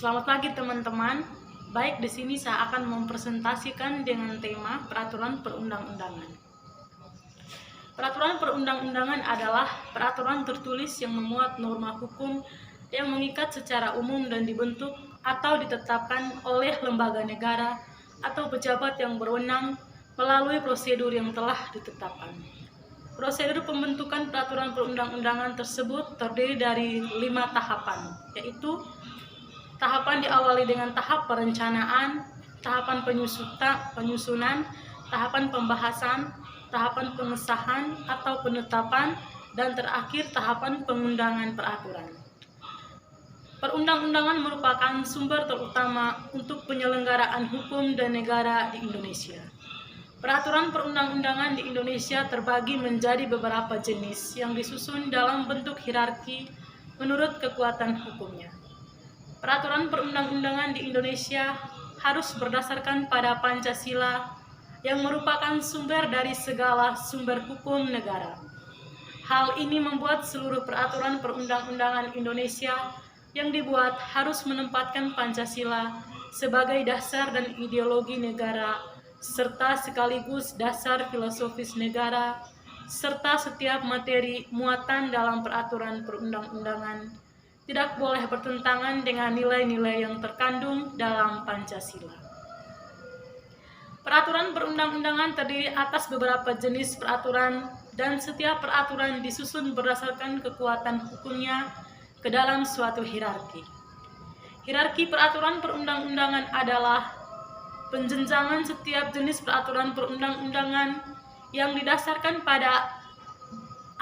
Selamat pagi teman-teman. Baik, di sini saya akan mempresentasikan dengan tema peraturan perundang-undangan. Peraturan perundang-undangan adalah peraturan tertulis yang memuat norma hukum yang mengikat secara umum dan dibentuk atau ditetapkan oleh lembaga negara atau pejabat yang berwenang melalui prosedur yang telah ditetapkan. Prosedur pembentukan peraturan perundang-undangan tersebut terdiri dari 5 tahapan, yaitu tahapan diawali dengan tahap perencanaan, tahapan penyusunan, tahapan pembahasan, tahapan pengesahan atau penetapan, dan terakhir tahapan pengundangan peraturan. Perundang-undangan merupakan sumber terutama untuk penyelenggaraan hukum dan negara di Indonesia. Peraturan perundang-undangan di Indonesia terbagi menjadi beberapa jenis yang disusun dalam bentuk hierarki menurut kekuatan hukumnya. Peraturan perundang-undangan di Indonesia harus berdasarkan pada Pancasila yang merupakan sumber dari segala sumber hukum negara. Hal ini membuat seluruh peraturan perundang-undangan Indonesia yang dibuat harus menempatkan Pancasila sebagai dasar dan ideologi negara, serta sekaligus dasar filosofis negara, serta setiap materi muatan dalam peraturan perundang-undangan tidak boleh bertentangan dengan nilai-nilai yang terkandung dalam Pancasila. Peraturan perundang-undangan terdiri atas beberapa jenis peraturan dan setiap peraturan disusun berdasarkan kekuatan hukumnya ke dalam suatu hierarki. Hierarki peraturan perundang-undangan adalah penjenjangan setiap jenis peraturan perundang-undangan yang didasarkan pada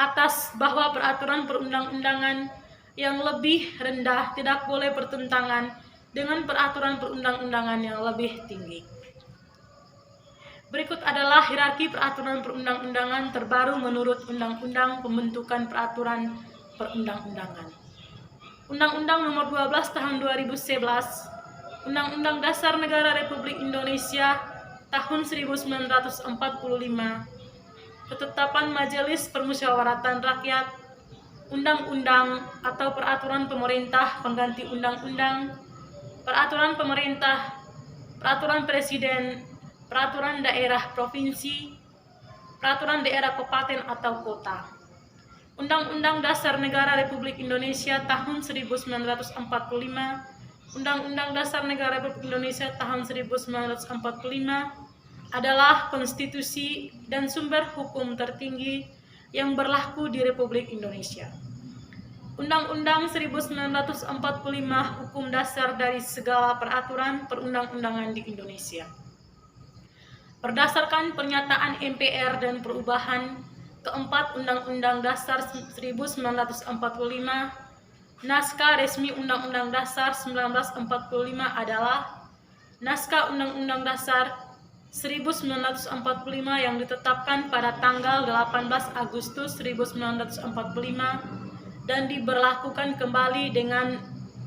atas bahwa peraturan perundang-undangan yang lebih rendah tidak boleh bertentangan dengan peraturan perundang-undangan yang lebih tinggi. Berikut adalah hierarki peraturan perundang-undangan terbaru menurut Undang-Undang Pembentukan Peraturan Perundang-undangan. Undang-Undang Nomor 12 Tahun 2011, Undang-Undang Dasar Negara Republik Indonesia Tahun 1945, Ketetapan Majelis Permusyawaratan Rakyat, Undang-undang atau peraturan pemerintah pengganti undang-undang, peraturan pemerintah, peraturan presiden, peraturan daerah provinsi, peraturan daerah kabupaten atau kota. Undang-Undang Dasar Negara Republik Indonesia Tahun 1945, Undang-Undang Dasar Negara Republik Indonesia Tahun 1945 adalah konstitusi dan sumber hukum tertinggi yang berlaku di Republik Indonesia. Undang-Undang 1945 hukum dasar dari segala peraturan perundang-undangan di Indonesia. Berdasarkan pernyataan MPR dan perubahan keempat Undang-Undang Dasar 1945, naskah resmi Undang-Undang Dasar 1945 adalah naskah Undang-Undang Dasar 1945 yang ditetapkan pada tanggal 18 Agustus 1945 dan diberlakukan kembali dengan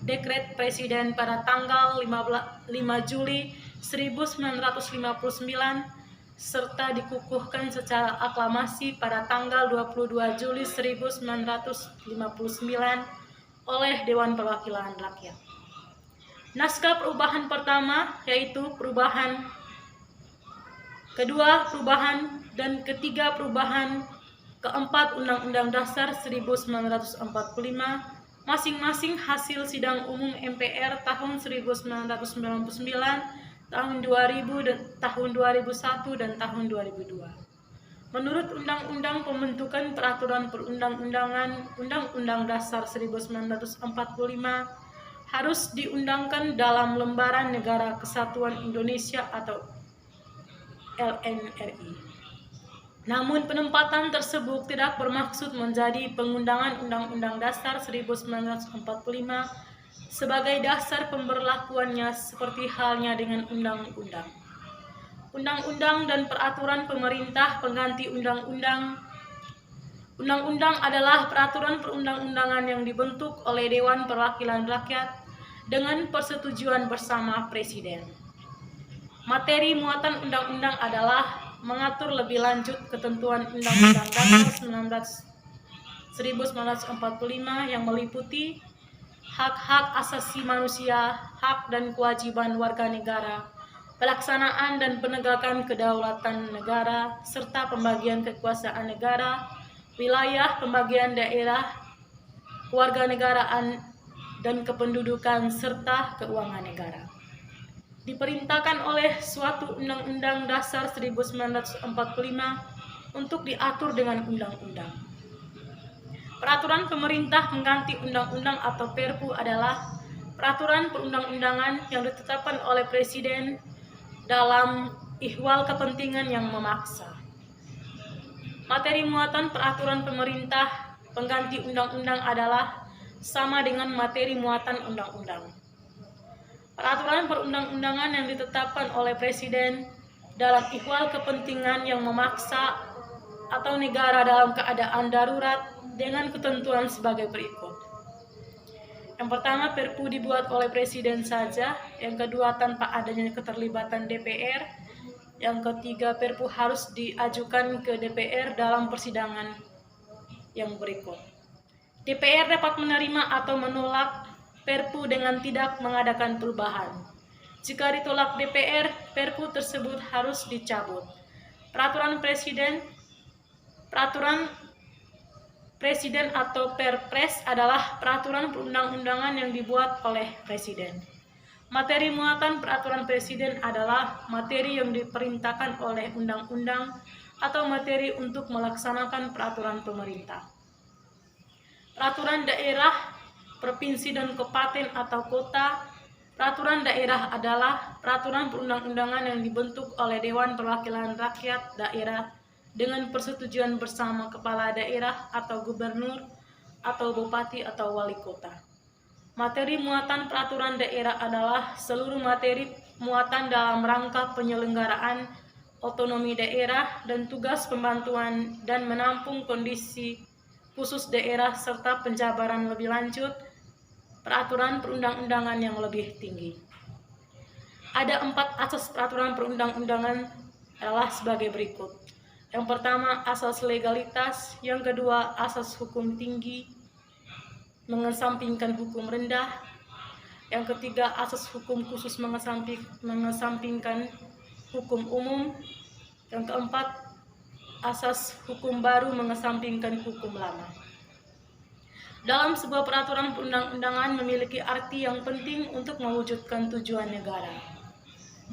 dekret presiden pada tanggal 5 Juli 1959 serta dikukuhkan secara aklamasi pada tanggal 22 Juli 1959 oleh Dewan Perwakilan Rakyat. Naskah perubahan pertama yaitu perubahan kedua perubahan dan ketiga perubahan keempat Undang-Undang Dasar 1945 masing-masing hasil sidang umum MPR tahun 1999, tahun 2000, dan tahun 2001 dan tahun 2002. Menurut Undang-Undang Pembentukan Peraturan Perundang-undangan, Undang-Undang Dasar 1945 harus diundangkan dalam Lembaran Negara Kesatuan Indonesia atau LNRI. Namun penempatan tersebut tidak bermaksud menjadi pengundangan Undang-Undang Dasar 1945 sebagai dasar pemberlakuannya seperti halnya dengan undang-undang. Undang-undang dan peraturan pemerintah pengganti undang-undang. Undang-undang adalah peraturan perundang-undangan yang dibentuk oleh Dewan Perwakilan Rakyat dengan persetujuan bersama Presiden. Materi muatan undang-undang adalah mengatur lebih lanjut ketentuan Undang-Undang Dasar 1945 yang meliputi hak-hak asasi manusia, hak dan kewajiban warga negara, pelaksanaan dan penegakan kedaulatan negara, serta pembagian kekuasaan negara, wilayah, pembagian daerah, kewarganegaraan, dan kependudukan, serta keuangan negara. Diperintahkan oleh suatu Undang-Undang Dasar 1945 untuk diatur dengan undang-undang. Peraturan pemerintah mengganti undang-undang atau Perpu adalah peraturan perundang-undangan yang ditetapkan oleh Presiden dalam ihwal kepentingan yang memaksa. Materi muatan peraturan pemerintah pengganti undang-undang adalah sama dengan materi muatan undang-undang. Peraturan perundang-undangan yang ditetapkan oleh Presiden dalam ihwal kepentingan yang memaksa atau negara dalam keadaan darurat dengan ketentuan sebagai berikut. Yang pertama, Perpu dibuat oleh Presiden saja. Yang kedua, tanpa adanya keterlibatan DPR. Yang ketiga, Perpu harus diajukan ke DPR dalam persidangan yang berikut. DPR dapat menerima atau menolak Perpu dengan tidak mengadakan perubahan. Jika ditolak DPR, Perpu tersebut harus dicabut. Peraturan Presiden atau Perpres adalah peraturan perundang-undangan yang dibuat oleh Presiden. Materi muatan peraturan Presiden adalah materi yang diperintahkan oleh undang-undang atau materi untuk melaksanakan peraturan pemerintah. Peraturan daerah, provinsi dan kabupaten atau kota. Peraturan daerah adalah peraturan perundang-undangan yang dibentuk oleh Dewan Perwakilan Rakyat Daerah dengan persetujuan bersama kepala daerah atau gubernur atau bupati atau wali kota. Materi muatan peraturan daerah adalah seluruh materi muatan dalam rangka penyelenggaraan otonomi daerah dan tugas pembantuan dan menampung kondisi khusus daerah serta penjabaran lebih lanjut peraturan perundang-undangan yang lebih tinggi. Ada 4 asas peraturan perundang-undangan adalah sebagai berikut. Yang pertama, asas legalitas. Yang kedua, asas hukum tinggi, mengesampingkan hukum rendah. Yang ketiga, asas hukum khusus mengesampingkan hukum umum. Yang keempat, asas hukum baru mengesampingkan hukum lama. Dalam sebuah peraturan perundang-undangan memiliki arti yang penting untuk mewujudkan tujuan negara.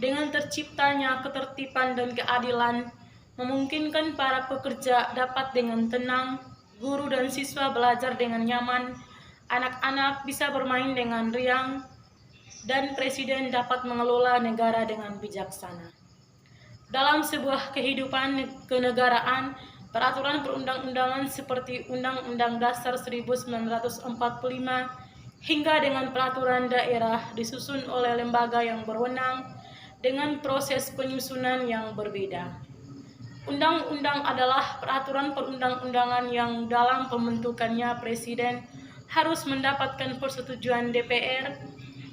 Dengan terciptanya ketertiban dan keadilan, memungkinkan para pekerja dapat dengan tenang, guru dan siswa belajar dengan nyaman, anak-anak bisa bermain dengan riang, dan Presiden dapat mengelola negara dengan bijaksana. Dalam sebuah kehidupan kenegaraan, peraturan perundang-undangan seperti Undang-Undang Dasar 1945 hingga dengan peraturan daerah disusun oleh lembaga yang berwenang dengan proses penyusunan yang berbeda. Undang-undang adalah peraturan perundang-undangan yang dalam pembentukannya Presiden harus mendapatkan persetujuan DPR.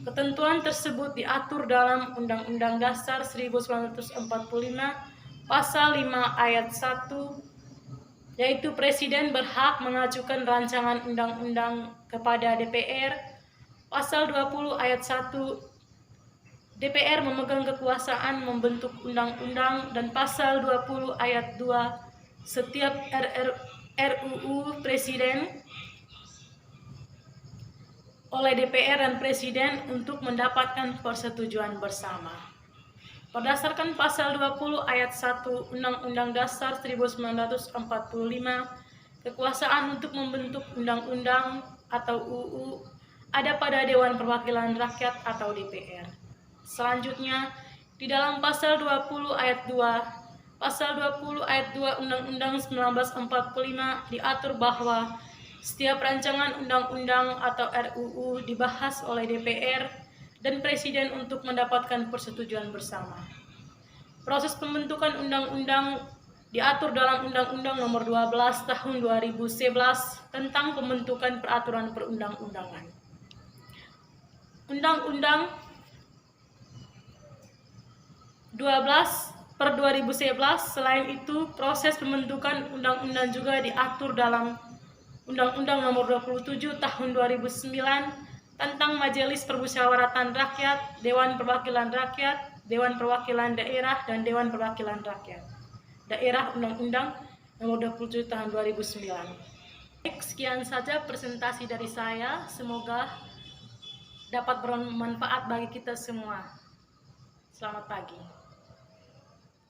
Ketentuan tersebut diatur dalam Undang-Undang Dasar 1945 Pasal 5 Ayat 1, yaitu Presiden berhak mengajukan rancangan undang-undang kepada DPR. Pasal 20 Ayat 1, DPR memegang kekuasaan membentuk undang-undang, dan Pasal 20 Ayat 2, setiap RUU Presiden oleh DPR dan Presiden untuk mendapatkan persetujuan bersama. Berdasarkan Pasal 20 Ayat 1 Undang-Undang Dasar 1945, kekuasaan untuk membentuk undang-undang atau UU ada pada Dewan Perwakilan Rakyat atau DPR. Selanjutnya, di dalam Pasal 20 Ayat 2, Pasal 20 Ayat 2 Undang-Undang 1945 diatur bahwa setiap rancangan undang-undang atau RUU dibahas oleh DPR dan Presiden untuk mendapatkan persetujuan bersama. Proses pembentukan undang-undang diatur dalam Undang-Undang Nomor 12 Tahun 2011 tentang pembentukan peraturan perundang-undangan. Undang-Undang 12/2011. Selain itu, proses pembentukan undang-undang juga diatur dalam Undang-Undang Nomor 27 Tahun 2009 tentang Majelis Permusyawaratan Rakyat, Dewan Perwakilan Rakyat, Dewan Perwakilan Daerah, dan Dewan Perwakilan Rakyat Daerah Undang-Undang Nomor 27 Tahun 2009. Baik, sekian saja presentasi dari saya. Semoga dapat bermanfaat bagi kita semua. Selamat pagi.